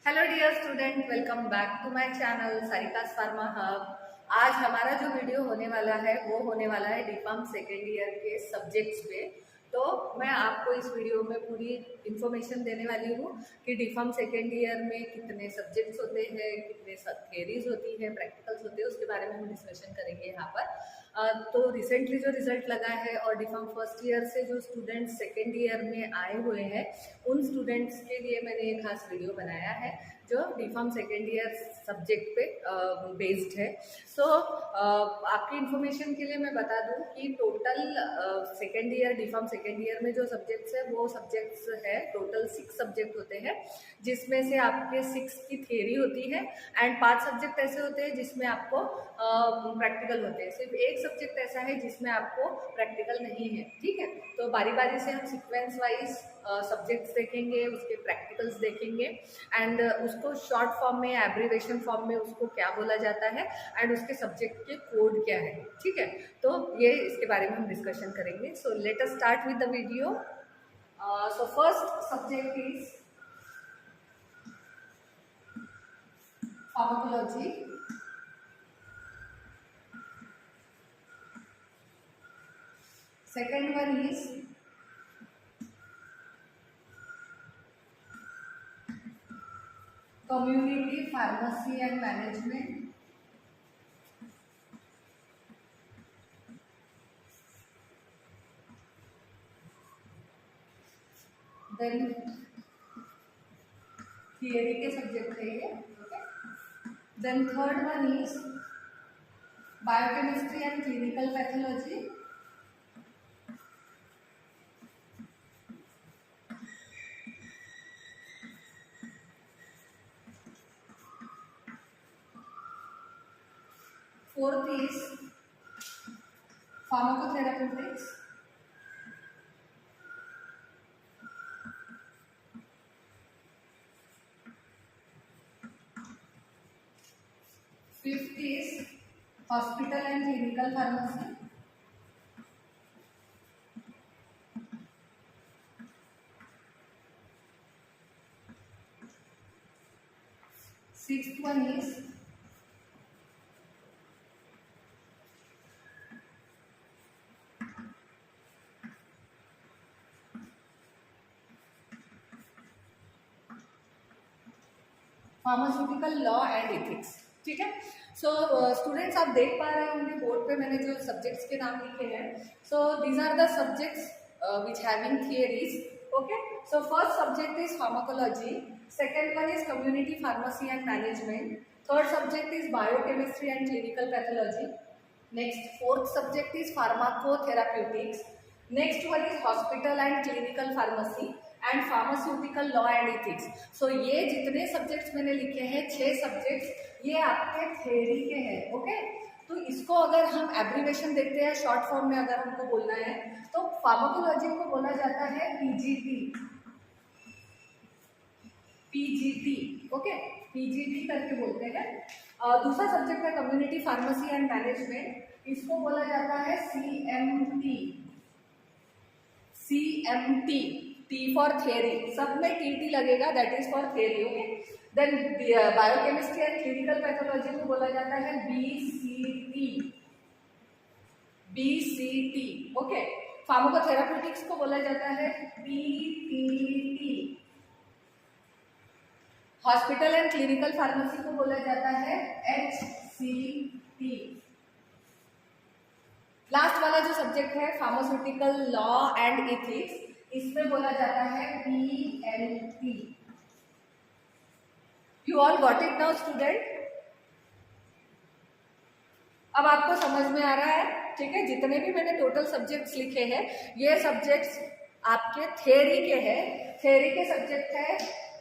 Hello dear student, welcome back to my channel Sarika's pharma hub. आज हमारा जो video होने वाला है वो होने वाला है डीफार्म सेकेंड ईयर के सब्जेक्ट्स पे। तो मैं आपको इस वीडियो में पूरी इन्फॉर्मेशन देने वाली हूँ कि डीफार्म सेकेंड ईयर में कितने सब्जेक्ट्स होते हैं, कितने थ्योरीज होती है, प्रैक्टिकल्स होते हैं, उसके बारे में हम डिस्कशन करेंगे यहाँ पर। तो रिसेंटली जो रिजल्ट लगा है और डीफार्म फर्स्ट ईयर से जो स्टूडेंट्स सेकेंड ईयर में आए हुए हैं उन स्टूडेंट्स के लिए मैंने एक खास वीडियो बनाया है जो डीफार्म सेकेंड ईयर सब्जेक्ट पे बेस्ड है। सो आपकी इन्फॉर्मेशन के लिए मैं बता दूं कि total second year D Pharm second year में जो सब्जेक्ट्स है वो सब्जेक्ट्स है टोटल 6 सब्जेक्ट होते हैं, जिसमें से आपके 6 की थियरी होती है एंड 5 सब्जेक्ट ऐसे होते हैं जिसमें आपको प्रैक्टिकल होते हैं। सिर्फ एक सब्जेक्ट ऐसा है जिसमें आपको प्रैक्टिकल नहीं है। ठीक है, तो बारी बारी से हम सीक्वेंस वाइज सब्जेक्ट्स देखेंगे, उसके प्रैक्टिकल्स देखेंगे एंड उसको शॉर्ट फॉर्म में, एब्रीवेशन फॉर्म में उसको क्या बोला जाता है एंड उसके सब्जेक्ट के कोड क्या है। ठीक है, तो ये इसके बारे में हम डिस्कशन करेंगे। So let us start with the video. So first subject is pharmacology. Second one is community pharmacy and management. Then theory के सब्जेक्ट है ये। Then third one is biochemistry and clinical pathology. Fourth is pharmacotherapeutics. Fifth is hospital and clinical pharmacy. Sixth one is pharmaceutical law and ethics. ठीक है, so students आप देख पा रहे होंगे बोर्ड पे मैंने जो सब्जेक्ट्स के नाम लिखे हैं। So these are the subjects which having theories. Okay, so first subject is pharmacology, second one is community pharmacy and management, third subject is biochemistry and clinical pathology, next fourth subject is pharmacotherapeutics, next one is hospital and clinical pharmacy and pharmaceutical law and ethics. So ये जितने subjects मैंने लिखे हैं 6 subjects, ये आपके theory के हैं। Okay, तो इसको अगर हम एब्रीवेशन देखते हैं शॉर्ट फॉर्म में, अगर हमको बोलना है तो फार्माकोलॉजी को बोला जाता है पीजीटी। पीजीटी, ओके, पीजीटी करके बोलते हैं। दूसरा सब्जेक्ट है कम्युनिटी फार्मेसी एंड मैनेजमेंट, इसको बोला जाता है CMT. CMT, T for theory, सब में टीटी लगेगा, that is for theory. Okay, then biochemistry and clinical pathology को बोला जाता है बीसीटी। बीसीटी, ओके, फार्माकोथेराप्यूटिक्स को बोला जाता है PPT, hospital and clinical pharmacy को बोला जाता है एचसीटी। लास्ट वाला जो सब्जेक्ट है फार्मास्यूटिकल लॉ एंड एथिक्स, इसमें बोला जाता है PLT. You all got it now student? अब आपको समझ में आ रहा है? ठीक है, जितने भी मैंने टोटल सब्जेक्ट्स लिखे हैं ये सब्जेक्ट्स आपके थियरी के हैं। थियरी के सब्जेक्ट है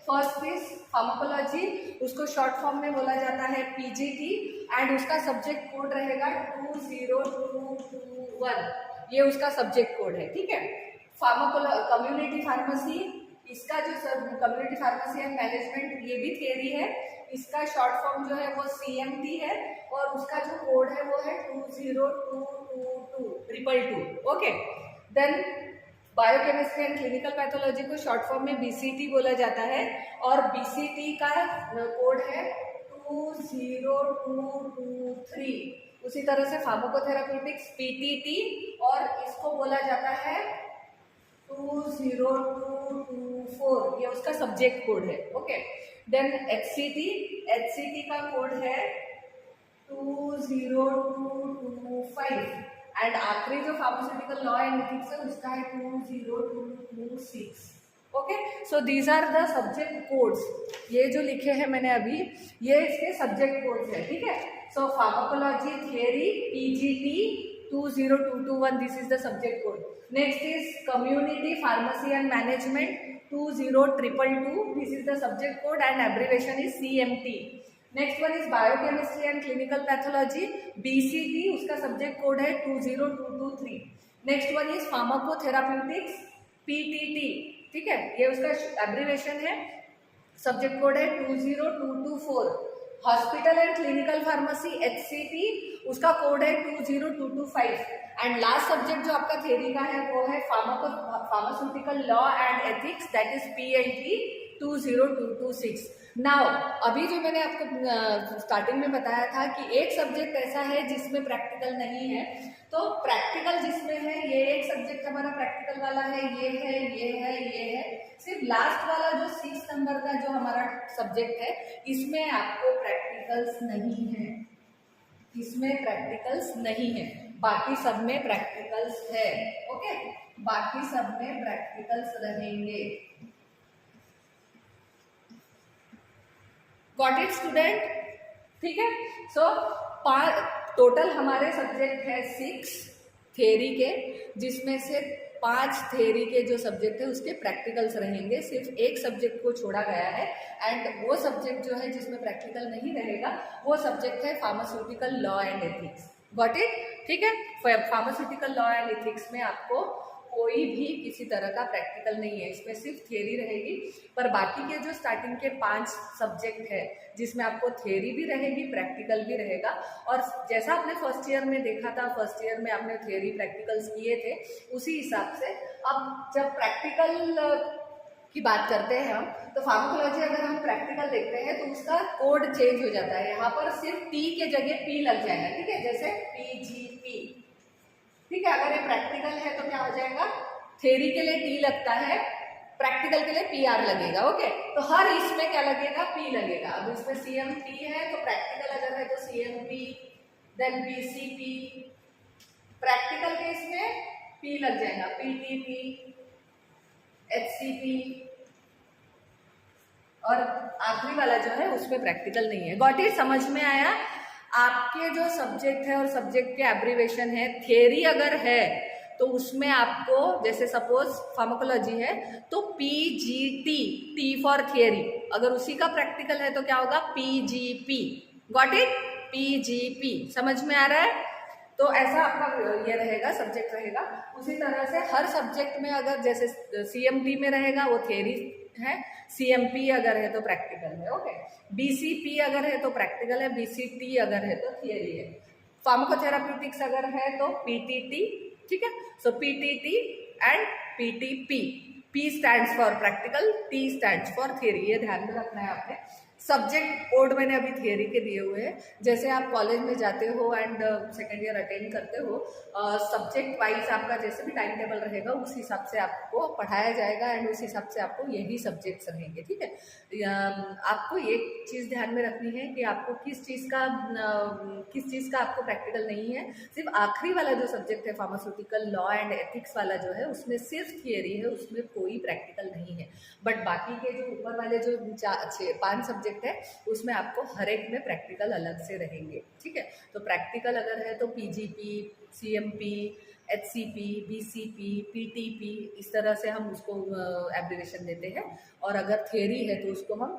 फर्स्ट इज फार्माकोलॉजी, उसको शॉर्ट फॉर्म में बोला जाता है पीजीटी एंड उसका सब्जेक्ट कोड रहेगा 20221, ये उसका सब्जेक्ट कोड है। ठीक है, कम्युनिटी फार्मेसी, इसका जो कम्युनिटी फार्मेसी एंड मैनेजमेंट, ये भी थियरी है, इसका शॉर्ट फॉर्म जो है वो सीएमटी है और उसका जो कोड है वो है 2022222। Okay, then biochemistry and clinical pathology को शॉर्ट फॉर्म में बीसीटी बोला जाता है और बीसीटी का कोड है 20223। उसी तरह से फार्माकोथेराप्यूटिक्स पीटीटी और इसको बोला जाता है 20224, ये उसका सब्जेक्ट कोड है। ओके, देन एचसीटी का कोड है 20225 एंड आखिरी जो फार्मास्यूटिकल लॉ एंड एथिक्स है उसका है 20226। Okay, so these are the subject codes. ये जो लिखे हैं मैंने अभी, ये इसके सब्जेक्ट कोड्स है, ठीक है। So pharmacology theory PGT 20221, this is the subject code. Next is community pharmacy and management 20222, this is the subject code and abbreviation is CMT. Next one is biochemistry and clinical pathology BCT, उसका subject code है 20223। Next one is pharmacotherapeutics PTT, ठीक है, ये उसका abbreviation है, subject code है 20224। Hospital and clinical pharmacy एचसीटी, उसका code है 20225 एंड लास्ट सब्जेक्ट जो आपका थ्योरी का है वो है pharmaceutical law and ethics, that is PLT 20226। Now अभी जो मैंने आपको स्टार्टिंग में बताया था कि एक सब्जेक्ट ऐसा है जिसमें प्रैक्टिकल नहीं है, तो प्रैक्टिकल जिसमें है ये एक सब्जेक्ट हमारा प्रैक्टिकल वाला है, ये है, ये है, ये है। सिर्फ लास्ट वाला जो 6 नंबर का जो हमारा सब्जेक्ट है इसमें आपको प्रैक्टिकल्स नहीं है, इसमें प्रैक्टिकल्स नहीं है, बाकी सब में प्रैक्टिकल्स है। ओके, बाकी सब में प्रैक्टिकल्स रहेंगे। गॉट इट स्टूडेंट, ठीक है। सो टोटल हमारे सब्जेक्ट है 6 थ्योरी के, जिसमें से 5 थ्योरी के जो सब्जेक्ट है उसके प्रैक्टिकल्स रहेंगे, सिर्फ एक सब्जेक्ट को छोड़ा गया है एंड वो सब्जेक्ट जो है जिसमें प्रैक्टिकल नहीं रहेगा वो सब्जेक्ट है pharmaceutical law and ethics. Got it, ठीक है। फार्मास्यूटिकल लॉ एंड एथिक्स में आपको कोई भी किसी तरह का प्रैक्टिकल नहीं है, इसमें सिर्फ थियरी रहेगी, पर बाकी के जो स्टार्टिंग के 5 सब्जेक्ट है जिसमें आपको थियरी भी रहेगी, प्रैक्टिकल भी रहेगा। और जैसा आपने फर्स्ट ईयर में देखा था, फर्स्ट ईयर में आपने थियरी प्रैक्टिकल्स किए थे, उसी हिसाब से अब जब प्रैक्टिकल की बात करते हैं हम, तो फार्माकोलॉजी अगर हम प्रैक्टिकल देखते हैं तो उसका कोड चेंज हो जाता है। यहाँ पर सिर्फ टी के जगह पी लग जाएगा, ठीक है, जैसे पीजीपी, ठीक है। अगर ये प्रैक्टिकल है तो क्या हो जाएगा, थ्योरी के लिए टी लगता है, प्रैक्टिकल के लिए पीआर लगेगा। ओके, तो हर इसमें क्या लगेगा, पी लगेगा। अब इसमें सीएमपी है तो प्रैक्टिकल अगर है तो सीएमपी, देन बीसीपी, प्रैक्टिकल के इसमें पी लग जाएगा, पीटीपी, एचसीपी, और आखिरी वाला जो है उसमें प्रैक्टिकल नहीं है। गॉट इट, समझ में आया। आपके जो सब्जेक्ट है और सब्जेक्ट के एब्रीवेशन है, थियरी अगर है तो उसमें आपको, जैसे सपोज फार्माकोलॉजी है तो पीजीटी, टी फॉर थियरी, अगर उसी का प्रैक्टिकल है तो क्या होगा, पीजीपी। गॉट इट, पीजीपी, समझ में आ रहा है। तो ऐसा आपका ये रहेगा, सब्जेक्ट रहेगा। उसी तरह से हर सब्जेक्ट में अगर जैसे सीएमटी में रहेगा वो थियरी है, सीएमपी अगर है तो प्रैक्टिकल है। ओके, बीसीपी अगर है तो प्रैक्टिकल है, बीसीटी अगर है तो थियरी है। फार्माकोथेराप्यूटिक्स अगर है तो पीटीटी, ठीक है। So PTT and PTP, P stands for practical, T stands for theory, ये ध्यान में रखना है आपने। सब्जेक्ट कोड मैंने अभी थियरी के दिए हुए हैं। जैसे आप कॉलेज में जाते हो एंड सेकेंड ईयर अटेंड करते हो, सब्जेक्ट वाइज आपका जैसे भी टाइम टेबल रहेगा उस हिसाब से आपको पढ़ाया जाएगा एंड उस हिसाब से आपको यही सब्जेक्ट्स रहेंगे, ठीक है। आपको एक चीज़ ध्यान में रखनी है कि आपको किस चीज़ का आपको प्रैक्टिकल नहीं है। सिर्फ आखिरी वाला जो सब्जेक्ट है फार्मास्यूटिकल लॉ एंड एथिक्स वाला जो है उसमें सिर्फ थियरी है, उसमें कोई प्रैक्टिकल नहीं है। बट बाकी के जो ऊपर वाले जो 5 सब्जेक्ट है उसमें आपको हर एक में प्रैक्टिकल अलग से रहेंगे, ठीक है। तो प्रैक्टिकल अगर है तो PGP, CMP, HCP, BCP, PTP, इस तरह से हम उसको एब्रिवेशन देते हैं। और अगर थियरी है तो उसको हम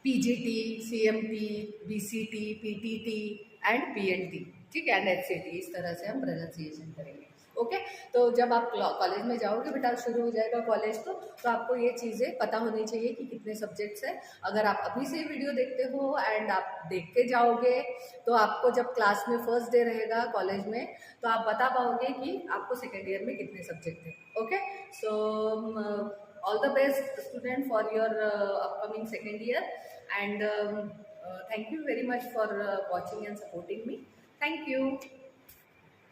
PGT, CMP, BCT, PTT and PLT, ठीक है, एंड एचसीटी, इस तरह से हम प्रोनाउंसिएशन करेंगे। ओके। तो जब आप कॉलेज में जाओगे, बेटा शुरू हो जाएगा कॉलेज, तो आपको ये चीज़ें पता होनी चाहिए कि कितने सब्जेक्ट्स हैं। अगर आप अभी से वीडियो देखते हो एंड आप देख के जाओगे, तो आपको जब क्लास में फर्स्ट डे रहेगा कॉलेज में, तो आप बता पाओगे कि आपको सेकेंड ईयर में कितने सब्जेक्ट हैं। Okay, so all the best student for your upcoming second year, and thank you very much for watching and supporting me. Thank you.